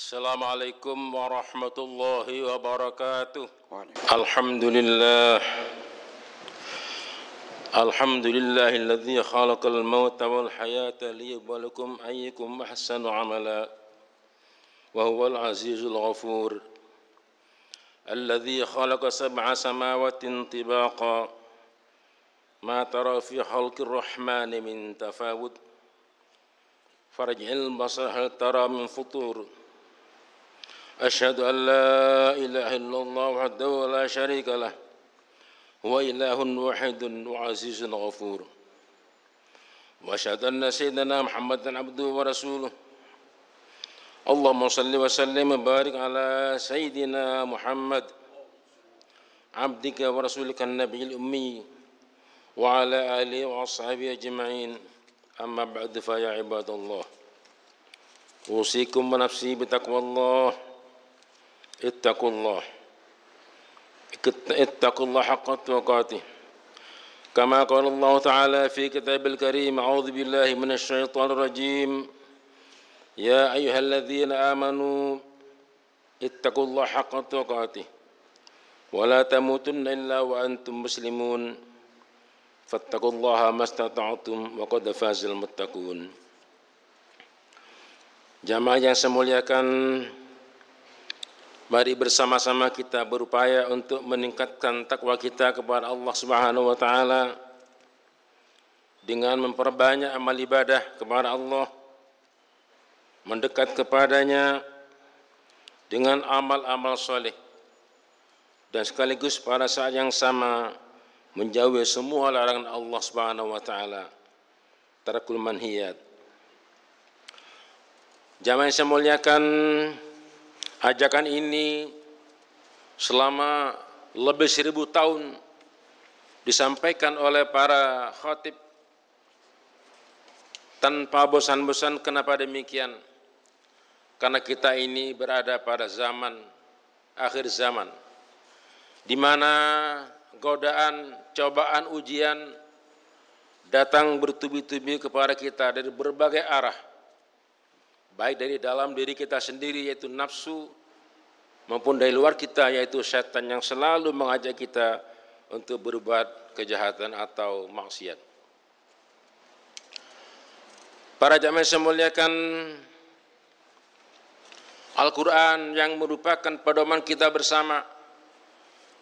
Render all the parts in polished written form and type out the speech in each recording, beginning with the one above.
Assalamualaikum warahmatullahi wabarakatuh. Waalaikumsalam. Alhamdulillahilladzi khalaqal mauta wal hayata liyabluwakum ayyukum ahsanu amala wa huwal azizul ghafur alladzi khalaqa sab'a samawatin tibaqa ma tara fi khalqir rahmani min tafawut farji'il basar hal tara min futur. Asyhadu an la ilaha illallah wahdahu la syarika lah wa ilahun wahidun wa azizun ghafur. Wa asyhadu anna sayyidina Muhammadan abduhu wa rasuluh. Allahumma salli wa sallim wa barik ala sayyidina Muhammad abdika wa rasulika an-nabiyil ummi wa ala alihi wa ashabihi ajma'in. Amma ba'du fa ya ibadallah. Usikum wa nafsi bitaqwallah. Ittaqullah haqqa tuqatih. Kama qala Allah Ta'ala fi kitabil karim. A'udzu billahi minasy syaithanir rajim. Ya ayyuhalladzina amanu ittaqullah haqqa tuqatih wa la tamutunna illa wa antum muslimun. Fattaqullaha mastata'tum wa qad fazal muttaqun. Jamaah yang saya muliakan, mari bersama-sama kita berupaya untuk meningkatkan takwa kita kepada Allah Subhanahu wa taala dengan memperbanyak amal ibadah kepada Allah, mendekat kepadanya dengan amal-amal soleh, dan sekaligus pada saat yang sama menjauhi semua larangan Allah Subhanahu wa taala, tarakul manhiyat. Jamaah yang saya muliakan, ajakan ini selama lebih 1000 tahun disampaikan oleh para khatib tanpa bosan-bosan. Kenapa demikian? Karena kita ini berada pada zaman akhir zaman, di mana godaan, cobaan, ujian datang bertubi-tubi kepada kita dari berbagai arah, baik dari dalam diri kita sendiri yaitu nafsu, maupun dari luar kita yaitu syaitan yang selalu mengajak kita untuk berbuat kejahatan atau maksiat. Para jamaah yang saya muliakan, Al-Quran yang merupakan pedoman kita bersama,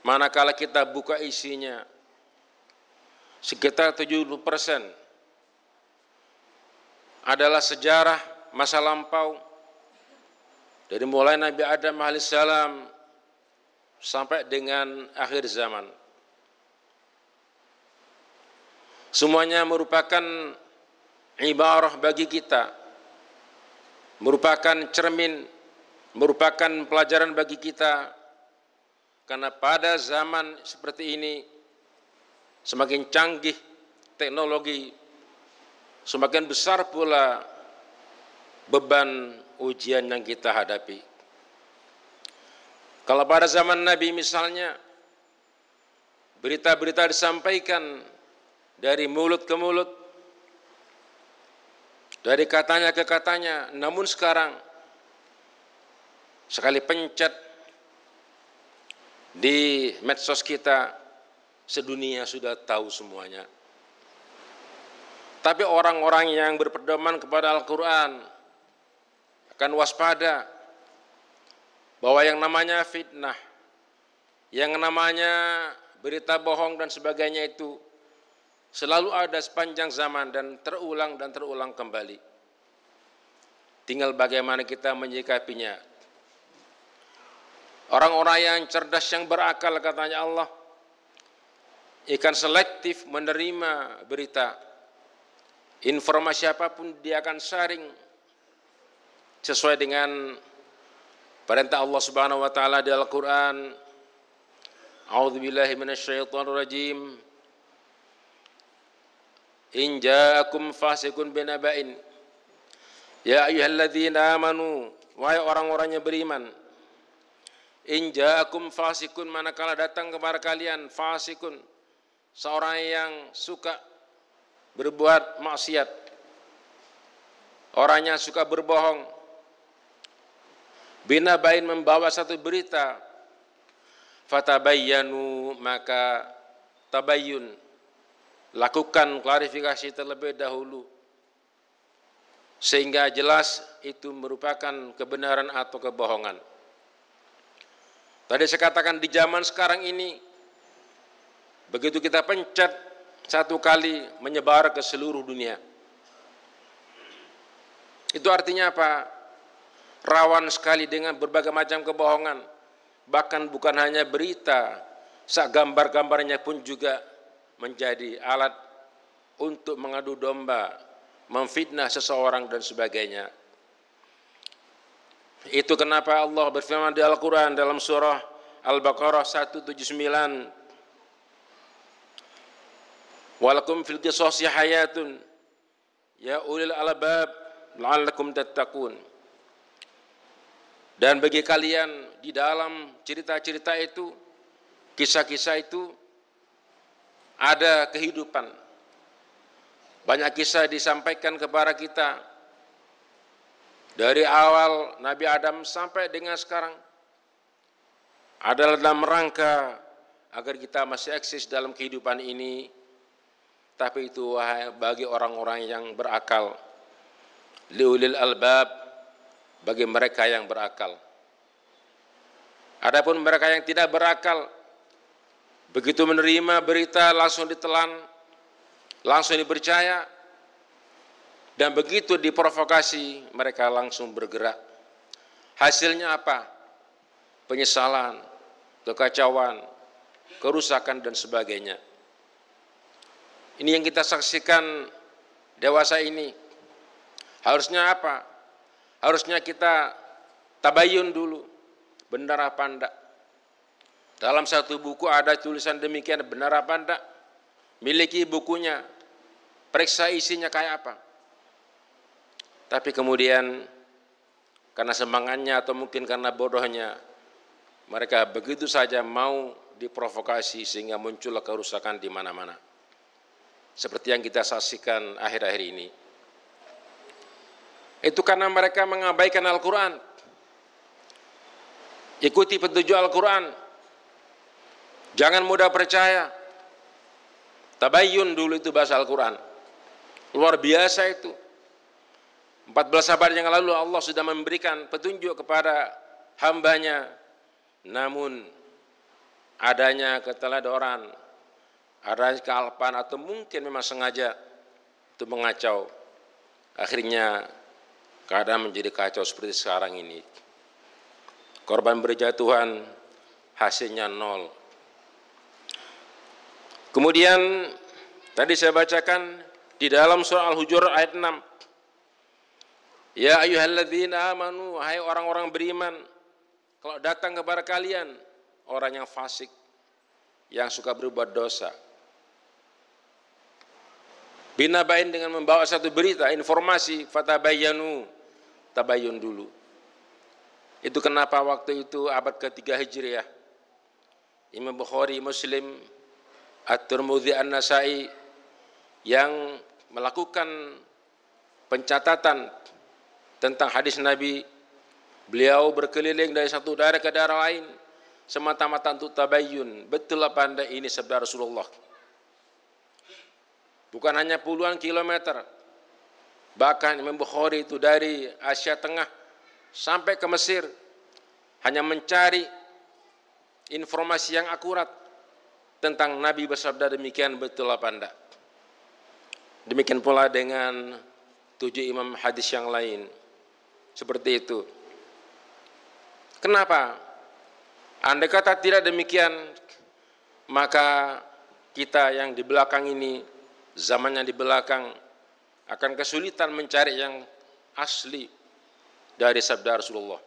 manakala kita buka isinya, sekitar 70% adalah sejarah masa lampau, dari mulai Nabi Adam alaihissalam sampai dengan akhir zaman. Semuanya merupakan ibarah bagi kita, merupakan cermin, merupakan pelajaran bagi kita. Karena pada zaman seperti ini, semakin canggih teknologi, semakin besar pula beban ujian yang kita hadapi. Kalau pada zaman Nabi misalnya, berita-berita disampaikan dari mulut ke mulut, dari katanya ke katanya. Namun sekarang, sekali pencet di medsos kita, sedunia sudah tahu semuanya. Tapi orang-orang yang berpedoman kepada Al-Quran akan waspada bahwa yang namanya fitnah, yang namanya berita bohong dan sebagainya itu selalu ada sepanjang zaman dan terulang kembali. Tinggal bagaimana kita menyikapinya. Orang-orang yang cerdas, yang berakal, katanya Allah, akan selektif menerima berita. Informasi apapun dia akan sharing sesuai dengan perintah Allah Subhanahu wa taala di Al-Qur'an. A'udzu billahi minasyaitonir rajim. In ja'akum fasiqun binaba'in. Ya ayyuhalladzina amanu, wahai orang-orang yang beriman. In ja'akum fasiqun, manakala datang kepada kalian fasikun, seorang yang suka berbuat maksiat, orangnya suka berbohong, binabain membawa satu berita, fatabayyanu, maka tabayyun, lakukan klarifikasi terlebih dahulu sehingga jelas itu merupakan kebenaran atau kebohongan. Tadi saya katakan di zaman sekarang ini, begitu kita pencet satu kali menyebar ke seluruh dunia. Itu artinya apa? Rawan sekali dengan berbagai macam kebohongan. Bahkan bukan hanya berita, gambar-gambarnya pun juga menjadi alat untuk mengadu domba, memfitnah seseorang dan sebagainya. Itu kenapa Allah berfirman di Al-Quran dalam surah Al-Baqarah 179, walakum fil qisasi hayatun ya ulil albab la'allakum tattaqun. Dan bagi kalian di dalam cerita-cerita itu, kisah-kisah itu ada kehidupan. Banyak kisah disampaikan kepada kita dari awal Nabi Adam sampai dengan sekarang adalah dalam rangka agar kita masih eksis dalam kehidupan ini. Tapi itu bagi orang-orang yang berakal, liulil albab, bagi mereka yang berakal. Adapun mereka yang tidak berakal, begitu menerima berita langsung ditelan, langsung dipercaya, dan begitu diprovokasi mereka langsung bergerak. Hasilnya apa? Penyesalan, kekacauan, kerusakan dan sebagainya. Ini yang kita saksikan dewasa ini. Harusnya apa? Harusnya kita tabayun dulu, benar apa enggak. Dalam satu buku ada tulisan demikian, benar apa enggak. Miliki bukunya, periksa isinya kayak apa. Tapi kemudian karena semangatnya atau mungkin karena bodohnya, mereka begitu saja mau diprovokasi sehingga muncullah kerusakan di mana-mana. Seperti yang kita saksikan akhir-akhir ini. Itu karena mereka mengabaikan Al-Quran. Ikuti petunjuk Al-Quran. Jangan mudah percaya. Tabayyun dulu itu bahasa Al-Quran. Luar biasa itu. 14 abad yang lalu Allah sudah memberikan petunjuk kepada hambanya. Namun adanya keteledoran, adanya kealpaan atau mungkin memang sengaja itu mengacau. Akhirnya keadaan menjadi kacau seperti sekarang ini. Korban berjatuhan, hasilnya nol. Kemudian tadi saya bacakan di dalam surah Al-Hujurat ayat 6. Ya ayyuhalladzina amanu, hai orang-orang beriman, kalau datang kepada kalian orang yang fasik, yang suka berbuat dosa, binabain dengan membawa satu berita, informasi, fatabayyanu, tabayyun dulu. Itu kenapa waktu itu abad ke-3 Hijriah, Imam Bukhari, Muslim, At-Tirmidzi, An-Nasai yang melakukan pencatatan tentang hadis Nabi, beliau berkeliling dari satu daerah ke daerah lain semata-mata untuk tabayyun, betul apa anda ini sabda Rasulullah. Bukan hanya puluhan kilometer, bahkan Imam Bukhari itu dari Asia Tengah sampai ke Mesir hanya mencari informasi yang akurat tentang Nabi bersabda demikian, betul apa enggak. Demikian pula dengan 7 imam hadis yang lain seperti itu. Kenapa? Andai kata tidak demikian, maka kita yang di belakang ini, zamannya di belakang, akan kesulitan mencari yang asli dari sabda Rasulullah.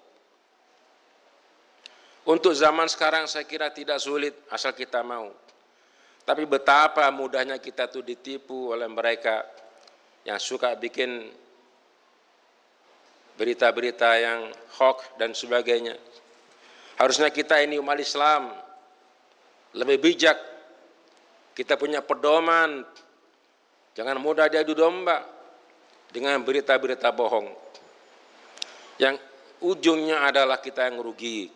Untuk zaman sekarang saya kira tidak sulit asal kita mau. Tapi betapa mudahnya kita tuh ditipu oleh mereka yang suka bikin berita-berita yang hoax dan sebagainya. Harusnya kita ini umat Islam lebih bijak. Kita punya pedoman. Jangan mudah diadu domba dengan berita-berita bohong. Yang ujungnya adalah kita yang rugi.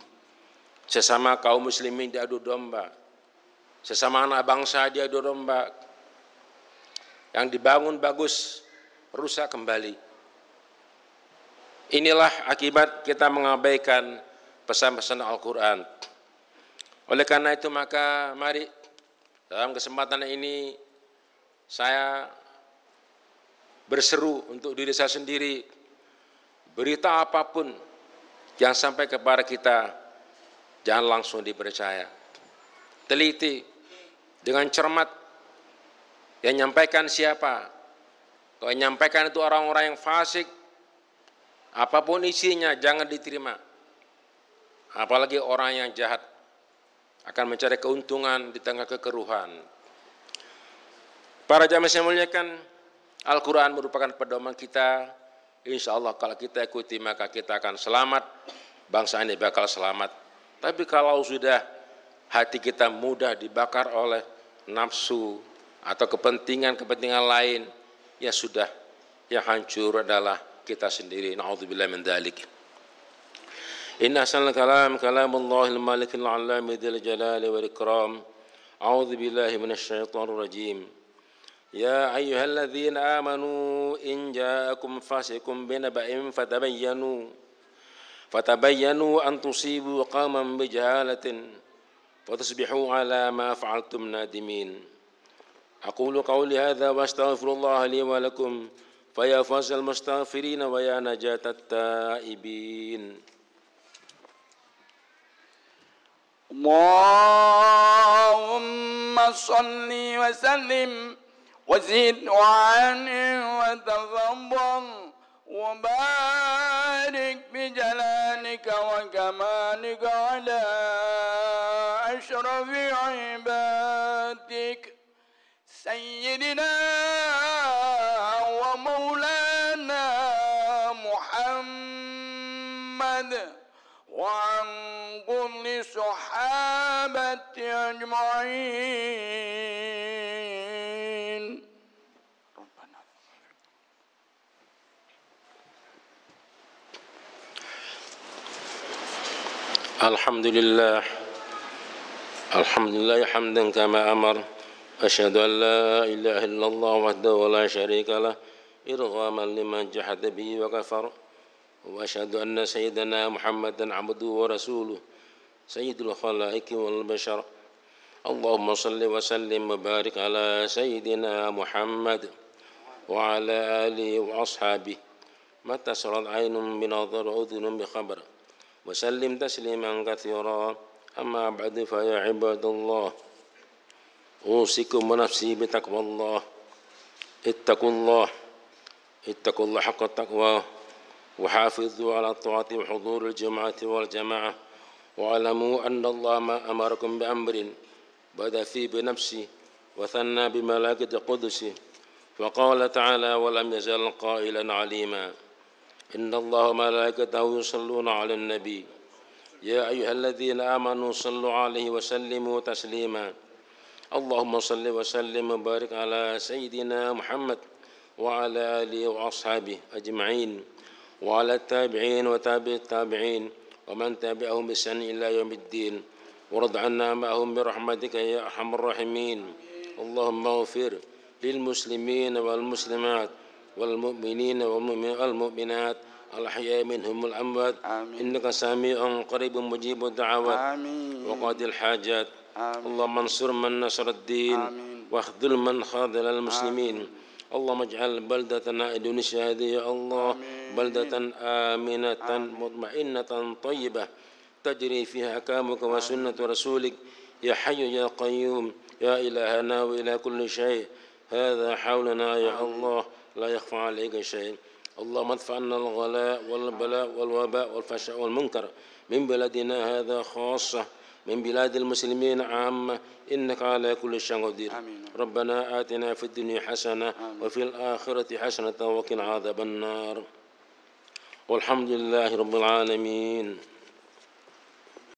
Sesama kaum muslimin diadu domba, sesama anak bangsa diadu domba. Yang dibangun bagus, rusak kembali. Inilah akibat kita mengabaikan pesan-pesan Al-Quran. Oleh karena itu maka mari dalam kesempatan ini saya berseru untuk diri saya sendiri, berita apapun yang sampai kepada kita jangan langsung dipercaya. Teliti dengan cermat. Yang nyampaikan siapa? Kalau yang nyampaikan itu orang-orang yang fasik, apapun isinya jangan diterima. Apalagi orang yang jahat akan mencari keuntungan di tengah kekeruhan. Para jamaah yang muliakan, Al-Quran merupakan pedoman kita. Insya Allah kalau kita ikuti maka kita akan selamat. Bangsa ini bakal selamat. Tapi kalau sudah hati kita mudah dibakar oleh nafsu atau kepentingan-kepentingan lain, ya sudah, yang hancur adalah kita sendiri. Na'udzubillah min dzalik. Inna ahsanal kalam kalamullahil malikil alami dzil jalali wal ikram. A'udzu billahi minasy syaithanir rajim. Ya ayyuhalladzina amanu in ja'akum fasiqun binaba'in fatabayyanu an tusibu qauman bijahalatin fatusbihu ala ma fa'altum nadimin. أقول قولي هذا وأستغفر الله لي ولكم فيا فوز المستغفرين ويا نجاة التائبين. اللهم صل وسلم وزد وعنه وتفضل وبارك بجلالك وكمالك على أشرف عبادك سيدنا ومولانا محمد وعن كل صحابة أجمعين. الحمد لله حمدا كما أمر. أشهد أن لا إله إلا الله وحده لا شريك له إرغاما لمن جحد به وكفر. وأشهد أن سيدنا محمدا عبده ورسوله سيد الخلائق والبشر. اللهم صل وسلم وبارك على سيدنا محمد وعلى آله وأصحابه ما اتصلت عين بنظر وأذن بخبر وسلم تسليما كثيرا. أما بعد فيا عباد الله أوصيكم ونفسي بتقوى الله. اتقوا الله حق التقوى وحافظوا على الطاعة وحضور الجمعة والجماعة واعلموا أن الله ما أمركم بأمر بدأ فيه بنفسه وثنى بملائكة قدسه فقال تعالى ولم يزل قائلا عليما إن الله وملائكته يصلون على النبي يا أيها الذين آمنوا صلوا عليه وسلموا تسليما. اللهم صل وسلم وبارك على سيدنا محمد وعلى آله وأصحابه أجمعين وعلى التابعين وتابع التابعين ومن تابعهم بإحسان إلى يوم الدين ورض عنا معهم برحمتك يا أرحم الراحمين. اللهم اغفر للمسلمين والمسلمات والمؤمنين والمؤمنات الأحياء منهم والأموات إنك سميع قريب مجيب الدعوات وقاضي الحاجات. اللهم انصر من نصر الدين واخذل من خاذل المسلمين. اللهم اجعل بلدتنا إندونيسيا هذه يا الله بلدة آمنة مطمئنة طيبة تجري فيها أحكامك وسنة رسولك يا حي يا قيوم يا إلهنا وإله كل شيء. هذا حولنا يا الله لا يخفى عليك شيء. اللهم ادفع عنا الغلاء والبلاء والوباء والفحشاء والمنكر من بلدنا هذا خاصة من بلاد المسلمين عامة إنك على كل شيء قدير. ربنا آتنا في الدنيا حسنة وفي الآخرة حسنة وقنا عذاب النار والحمد لله رب العالمين.